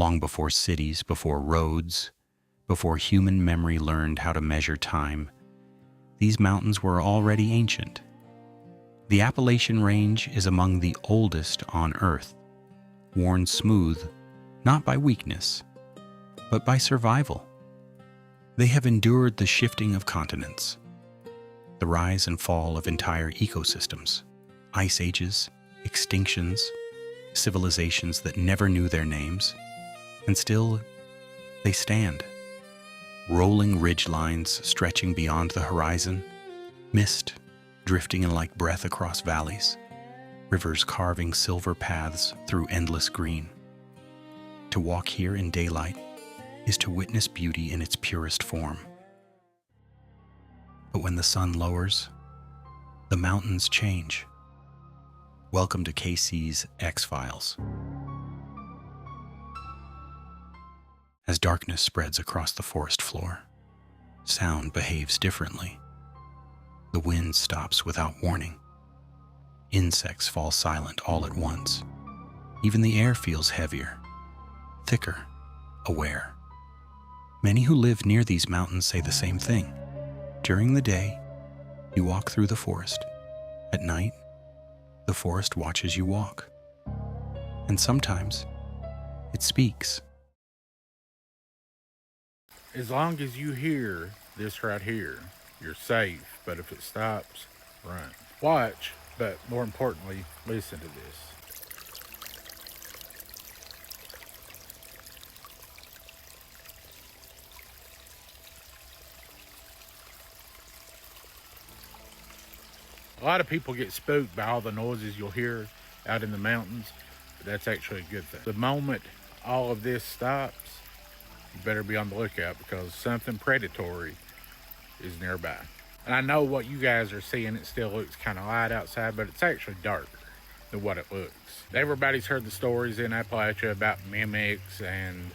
long before cities, before roads, before human memory learned how to measure time. These mountains were already ancient. The Appalachian Range is among the oldest on Earth, worn smooth not by weakness, but by survival. They have endured the shifting of continents, the rise and fall of entire ecosystems, ice ages, extinctions, civilizations that never knew their names, and still they stand. Rolling ridge lines stretching beyond the horizon, mist drifting in like breath across valleys, rivers carving silver paths through endless green. To walk here in daylight is to witness beauty in its purest form. But when the sun lowers, the mountains change. Welcome to KCsXFiles. As darkness spreads across the forest floor, sound behaves differently. The wind stops without warning. Insects fall silent all at once. Even the air feels heavier, thicker, aware. Many who live near these mountains say the same thing. During the day, you walk through the forest. At night, the forest watches you walk. And sometimes, it speaks. As long as you hear this right here, you're safe. But if it stops, run. Watch, but more importantly, listen to this. A lot of people get spooked by all the noises you'll hear out in the mountains, but that's actually a good thing. The moment all of this stops, you better be on the lookout because something predatory is nearby. And I know what you guys are seeing, it still looks kind of light outside, but it's actually darker than what it looks. Everybody's heard the stories in Appalachia about mimics and,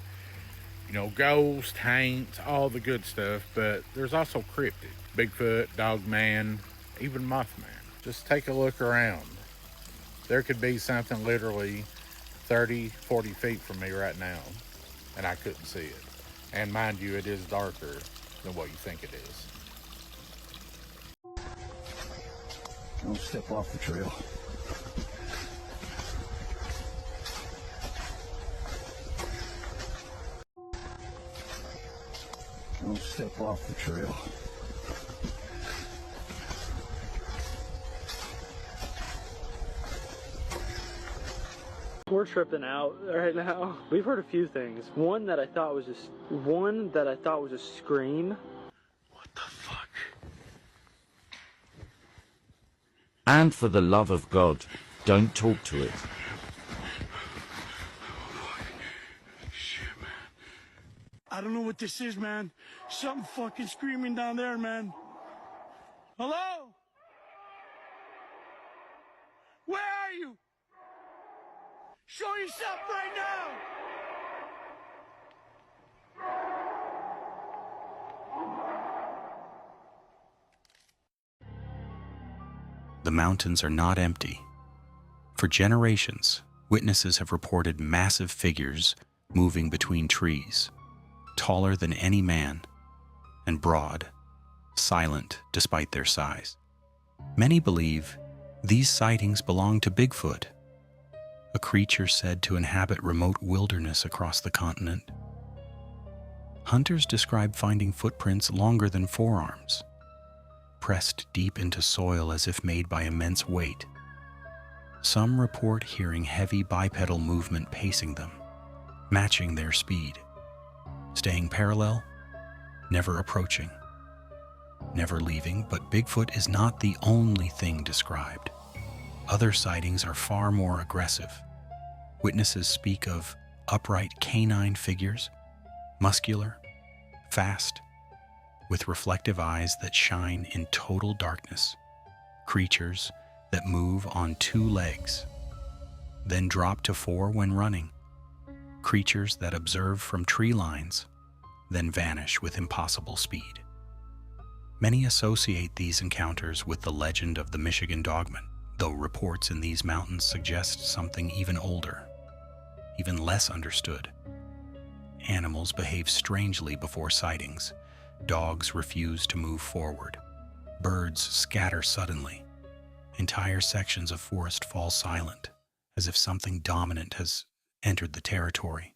ghosts, haunts, all the good stuff, but there's also cryptid. Bigfoot, Dogman, even Mothman. Just take a look around. There could be something literally 30, 40 feet from me right now, and I couldn't see it. And mind you, it is darker than what you think it is. Don't step off the trail. Don't step off the trail. We're tripping out right now. We've heard a few things. One that I thought was a scream. What the fuck? And for the love of God, don't talk to it. Shit, man. I don't know what this is, man. Something fucking screaming down there, man. Hello? Where are you? Show yourself right now! The mountains are not empty. For generations, witnesses have reported massive figures moving between trees, taller than any man, and broad, silent despite their size. Many believe these sightings belong to Bigfoot, a creature said to inhabit remote wilderness across the continent. Hunters describe finding footprints longer than forearms, pressed deep into soil as if made by immense weight. Some report hearing heavy bipedal movement pacing them, matching their speed, staying parallel, never approaching, never leaving. But Bigfoot is not the only thing described. Other sightings are far more aggressive. Witnesses speak of upright canine figures, muscular, fast, with reflective eyes that shine in total darkness, creatures that move on two legs, then drop to four when running, creatures that observe from tree lines, then vanish with impossible speed. Many associate these encounters with the legend of the Michigan Dogman, though reports in these mountains suggest something even older, even less understood, animals behave strangely before sightings. Dogs refuse to move forward. Birds scatter suddenly. Entire sections of forest fall silent, as if something dominant has entered the territory.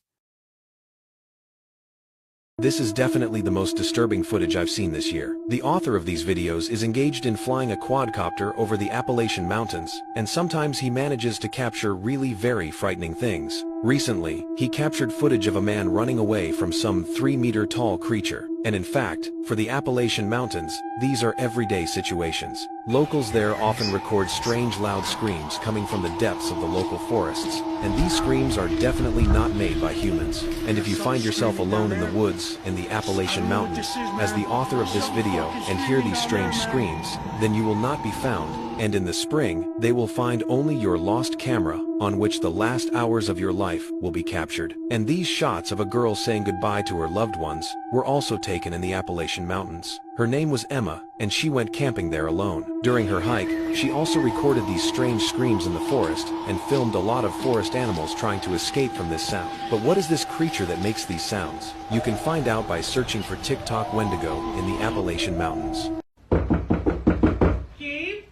This is definitely the most disturbing footage I've seen this year. The author of these videos is engaged in flying a quadcopter over the Appalachian Mountains, and sometimes he manages to capture really very frightening things. Recently, he captured footage of a man running away from some 3-meter-tall creature. And in fact, for the Appalachian Mountains, these are everyday situations. Locals there often record strange loud screams coming from the depths of the local forests, and these screams are definitely not made by humans. And if you find yourself alone in the woods in the Appalachian Mountains, as the author of this video, and hear these strange screams, then you will not be found, and in the spring, they will find only your lost camera, on which the last hours of your life will be captured. And these shots of a girl saying goodbye to her loved ones were also taken in the Appalachian Mountains. Her name was Emma, and she went camping there alone. During her hike, she also recorded these strange screams in the forest and filmed a lot of forest animals trying to escape from this sound. But what is this creature that makes these sounds? You can find out by searching for TikTok Wendigo in the Appalachian Mountains. Gabe?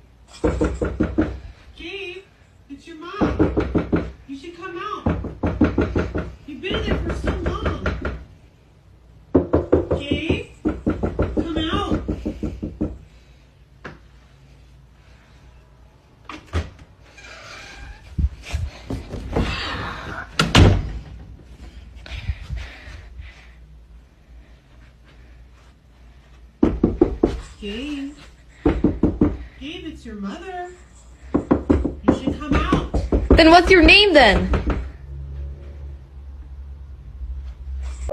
Gabe? It's your mom. You should come out. You've been there for so long. Gabe? Come out. Gabe? Gabe, it's your mother. You should come out. Then what's your name then?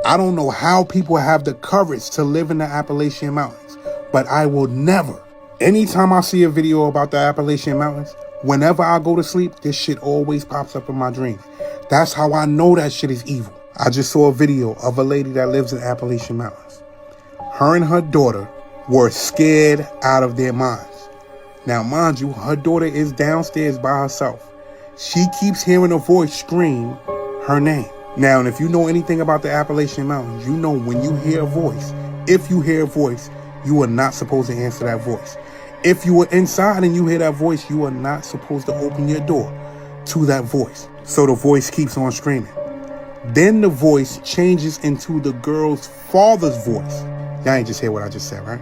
I don't know how people have the courage to live in the Appalachian Mountains, but I will never. Anytime I see a video about the Appalachian Mountains, whenever I go to sleep, this shit always pops up in my dreams. That's how I know that shit is evil. I just saw a video of a lady that lives in the Appalachian Mountains. Her and her daughter were scared out of their minds. Now, mind you, her daughter is downstairs by herself. She keeps hearing a voice scream her name. Now, and if you know anything about the Appalachian Mountains, you know when you hear a voice, if you hear a voice, you are not supposed to answer that voice. If you are inside and you hear that voice, you are not supposed to open your door to that voice. So the voice keeps on screaming. Then the voice changes into the girl's father's voice. Y'all ain't just hear what I just said, right?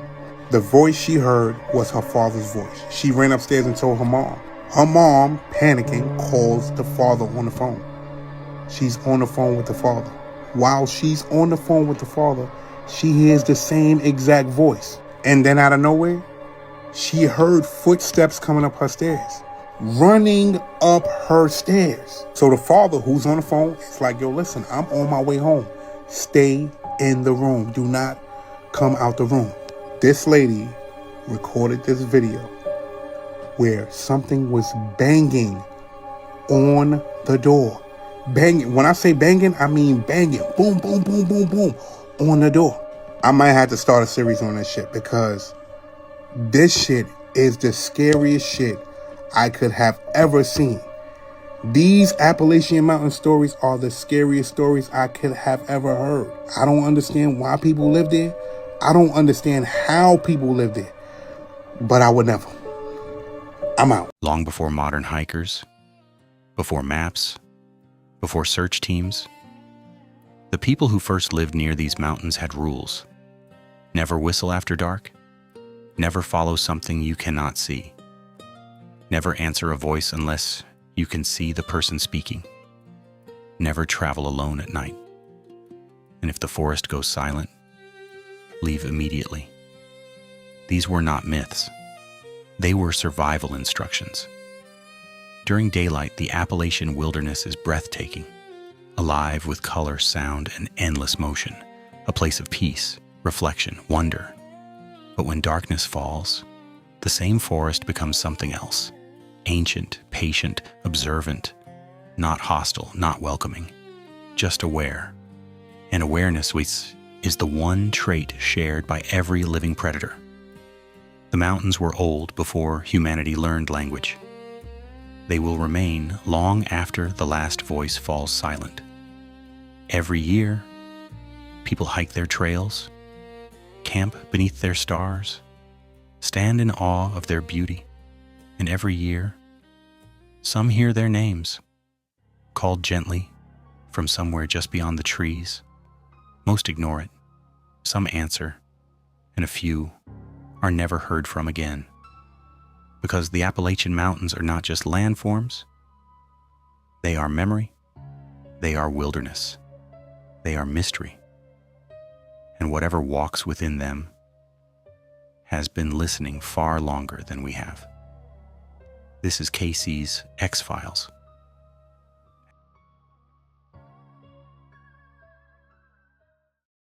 The voice she heard was her father's voice. She ran upstairs and told her mom. Her mom, panicking, calls the father on the phone. She's on the phone with the father. While she's on the phone with the father, she hears the same exact voice. And then out of nowhere, she heard footsteps coming up her stairs. Running up her stairs. So the father, who's on the phone, is like, yo, listen, I'm on my way home. Stay in the room. Do not come out the room. This lady recorded this video where something was banging on the door. Banging. When I say banging, I mean banging. Boom, boom, boom, boom, boom on the door. I might have to start a series on this shit because this shit is the scariest shit I could have ever seen. These Appalachian Mountain stories are the scariest stories I could have ever heard. I don't understand why people live there. I don't understand how people live there. But I would never. I'm out. Long before modern hikers, before maps, before search teams, the people who first lived near these mountains had rules. Never whistle after dark. Never follow something you cannot see. Never answer a voice unless you can see the person speaking. Never travel alone at night. And if the forest goes silent, leave immediately. These were not myths. They were survival instructions. During daylight, the Appalachian wilderness is breathtaking, alive with color, sound, and endless motion, a place of peace, reflection, wonder. But when darkness falls, the same forest becomes something else. Ancient, patient, observant, not hostile, not welcoming, just aware. And awareness is the one trait shared by every living predator. The mountains were old before humanity learned language. They will remain long after the last voice falls silent. Every year, People hike their trails, camp beneath their stars, stand in awe of their beauty, and every year, some hear their names, called gently from somewhere just beyond the trees. Most ignore it, some answer, and a few are never heard from again. Because the Appalachian Mountains are not just landforms, they are memory, they are wilderness, they are mystery, and whatever walks within them has been listening far longer than we have. This is KC's X-Files.